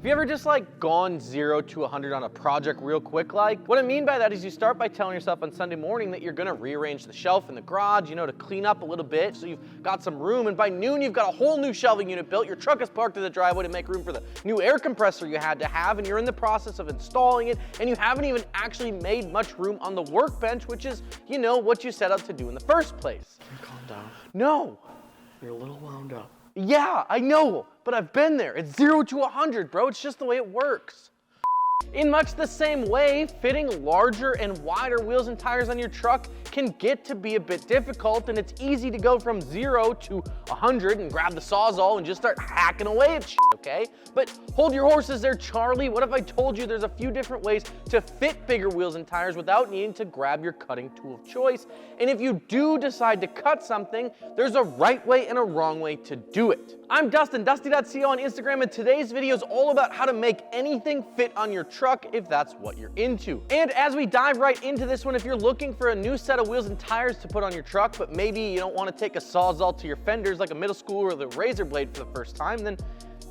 Have you ever just like gone 0 to 100 on a project real quick like? What I mean by that is you start by telling yourself on Sunday morning that you're gonna rearrange the shelf in the garage, you know, to clean up a little bit so you've got some room, and by noon you've got a whole new shelving unit built, your truck is parked in the driveway to make room for the new air compressor you had to have, and you're in the process of installing it, and you haven't even actually made much room on the workbench, which is, you know, what you set up to do in the first place. Can you calm down? No. You're a little wound up. Yeah, I know, but I've been there. It's 0 to 100, bro. It's just the way it works. In much the same way, fitting larger and wider wheels and tires on your truck can get to be a bit difficult, and it's easy to go from 0 to 100 and grab the Sawzall and just start hacking away at shit, okay? But hold your horses there, Charlie. What if I told you there's a few different ways to fit bigger wheels and tires without needing to grab your cutting tool of choice? And if you do decide to cut something, there's a right way and a wrong way to do it. I'm Dustin, Dusty.co on Instagram, and today's video is all about how to make anything fit on your truck if that's what you're into. And as we dive right into this one, if you're looking for a new set of wheels and tires to put on your truck, but maybe you don't want to take a Sawzall to your fenders like a middle schooler with a razor blade for the first time, then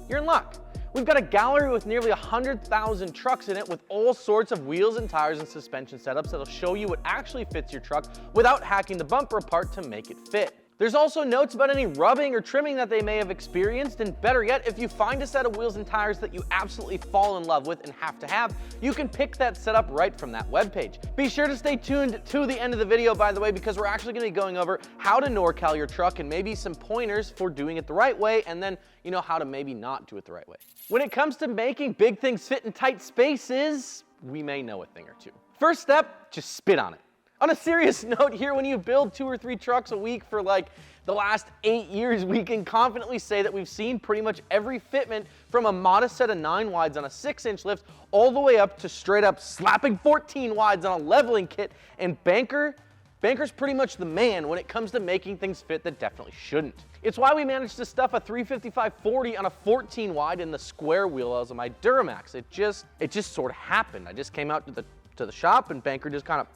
you're in luck. We've got a gallery with nearly 100,000 trucks in it with all sorts of wheels and tires and suspension setups that'll show you what actually fits your truck without hacking the bumper apart to make it fit. There's also notes about any rubbing or trimming that they may have experienced, and better yet, if you find a set of wheels and tires that you absolutely fall in love with and have to have, you can pick that setup right from that webpage. Be sure to stay tuned to the end of the video, by the way, because we're actually going to be going over how to NorCal your truck and maybe some pointers for doing it the right way, and then, you know, how to maybe not do it the right way. When it comes to making big things fit in tight spaces, we may know a thing or two. First step, just spit on it. On a serious note here, when you build 2 or 3 trucks a week for like the last 8 years, we can confidently say that we've seen pretty much every fitment from a modest set of 9 wides on a 6-inch lift all the way up to straight up slapping 14 wides on a leveling kit, and Banker's pretty much the man when it comes to making things fit that definitely shouldn't. It's why we managed to stuff a 355/40 on a 14 wide in the square wheels of my Duramax. It just sort of happened. I just came out to the shop and Banker just kind of,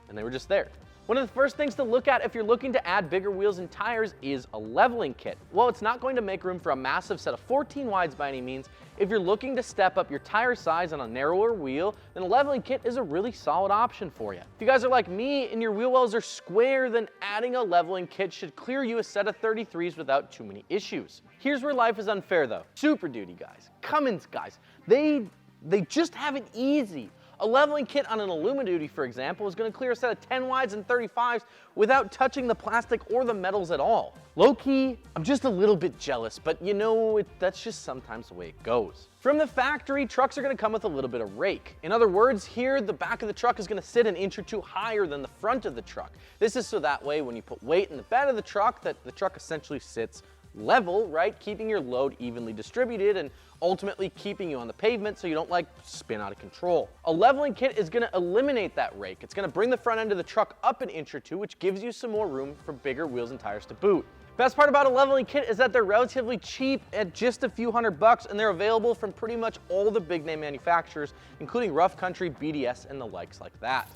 and they were just there. One of the first things to look at if you're looking to add bigger wheels and tires is a leveling kit. Well, it's not going to make room for a massive set of 14 wides by any means. If you're looking to step up your tire size on a narrower wheel, then a leveling kit is a really solid option for you. If you guys are like me and your wheel wells are square, then adding a leveling kit should clear you a set of 33s without too many issues. Here's where life is unfair though. Super Duty guys, Cummins guys, they just have it easy. A leveling kit on an Illumi-Duty, for example, is going to clear a set of 10 wides and 35s without touching the plastic or the metals at all. Low-key, I'm just a little bit jealous, but you know, that's just sometimes the way it goes. From the factory, trucks are going to come with a little bit of rake. In other words, here, the back of the truck is going to sit an inch or two higher than the front of the truck. This is so that way when you put weight in the bed of the truck, that the truck essentially sits level, right? Keeping your load evenly distributed and ultimately keeping you on the pavement so you don't like spin out of control. A leveling kit is gonna eliminate that rake. It's gonna bring the front end of the truck up an inch or two, which gives you some more room for bigger wheels and tires to boot. Best part about a leveling kit is that they're relatively cheap at just a few $100, and they're available from pretty much all the big name manufacturers, including Rough Country, BDS, and the likes like that.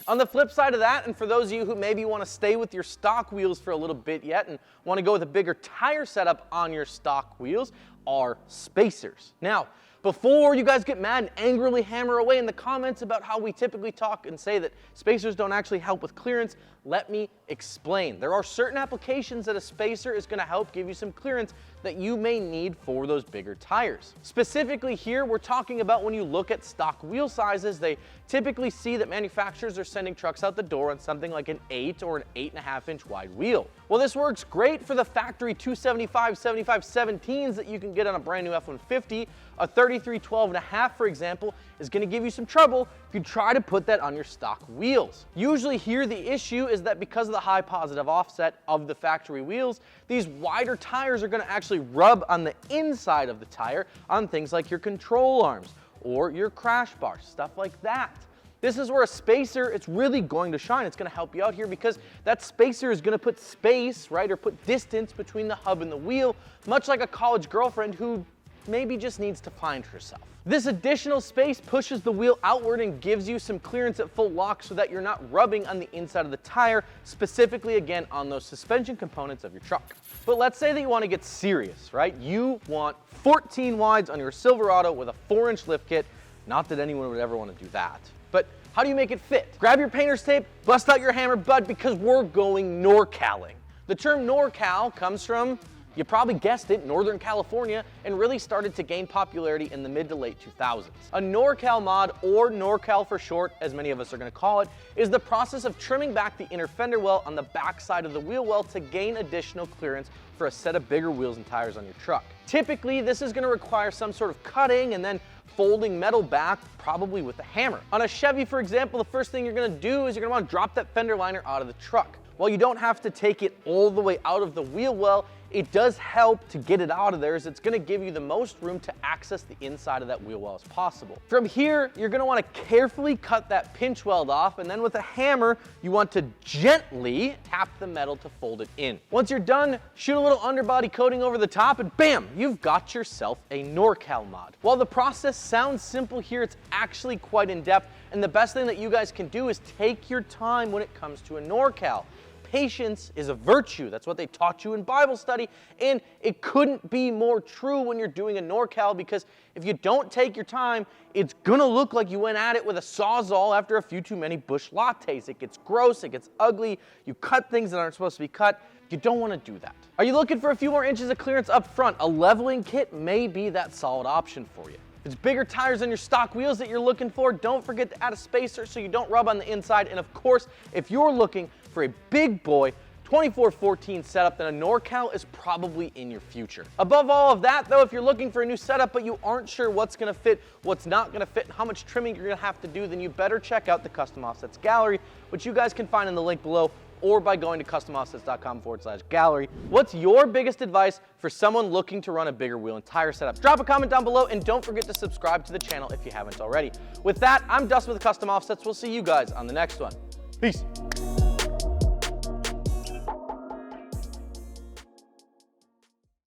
On the flip side of that, and for those of you who maybe want to stay with your stock wheels for a little bit yet and want to go with a bigger tire setup on your stock wheels, are spacers. Now, before you guys get mad and angrily hammer away in the comments about how we typically talk and say that spacers don't actually help with clearance, let me explain. There are certain applications that a spacer is going to help give you some clearance that you may need for those bigger tires. Specifically here, we're talking about when you look at stock wheel sizes, they typically see that manufacturers are sending trucks out the door on something like an 8 or an 8.5-inch wide wheel. Well, this works great for the factory 275/75/17s that you can get on a brand new F-150. A 33/12.5, for example, is going to give you some trouble if you try to put that on your stock wheels. Usually here the issue is that because of the high positive offset of the factory wheels, these wider tires are going to actually rub on the inside of the tire on things like your control arms or your crash bar, stuff like that. This is where a spacer, it's really going to shine. It's going to help you out here because that spacer is going to put space, right, or put distance between the hub and the wheel, much like a college girlfriend who maybe just needs to find herself. This additional space pushes the wheel outward and gives you some clearance at full lock so that you're not rubbing on the inside of the tire, specifically again on those suspension components of your truck. But let's say that you want to get serious, right? You want 14 wides on your Silverado with a 4-inch lift kit. Not that anyone would ever want to do that. But how do you make it fit? Grab your painter's tape, bust out your hammer, bud, because we're going Norcaling. The term Norcal comes from, you probably guessed it, Northern California, and really started to gain popularity in the mid to late 2000s. A Norcal mod, or Norcal for short, as many of us are going to call it, is the process of trimming back the inner fender well on the back side of the wheel well to gain additional clearance for a set of bigger wheels and tires on your truck. Typically, this is going to require some sort of cutting and then folding metal back, probably with a hammer. On a Chevy, for example, the first thing you're going to do is you're going to want to drop that fender liner out of the truck. While you don't have to take it all the way out of the wheel well, it does help to get it out of there, as it's going to give you the most room to access the inside of that wheel well as possible. From here, you're going to want to carefully cut that pinch weld off, and then with a hammer, you want to gently tap the metal to fold it in. Once you're done, shoot a little underbody coating over the top, and bam, you've got yourself a Norcal mod. While the process sounds simple here, it's actually quite in-depth, and the best thing that you guys can do is take your time when it comes to a Norcal. Patience is a virtue. That's what they taught you in Bible study, and it couldn't be more true when you're doing a Norcal, because if you don't take your time, it's gonna look like you went at it with a Sawzall after a few too many Busch lattes. It gets gross, it gets ugly, you cut things that aren't supposed to be cut. You don't want to do that. Are you looking for a few more inches of clearance up front? A leveling kit may be that solid option for you. If it's bigger tires on your stock wheels that you're looking for, don't forget to add a spacer so you don't rub on the inside. And of course, if you're looking for a big boy 2414 setup, then a Norcal is probably in your future. Above all of that though, if you're looking for a new setup but you aren't sure what's gonna fit, what's not gonna fit, and how much trimming you're gonna have to do, then you better check out the Custom Offsets Gallery, which you guys can find in the link below, or by going to customoffsets.com/gallery. What's your biggest advice for someone looking to run a bigger wheel and tire setup? Drop a comment down below, and don't forget to subscribe to the channel if you haven't already. With that, I'm Dustin with Custom Offsets. We'll see you guys on the next one. Peace.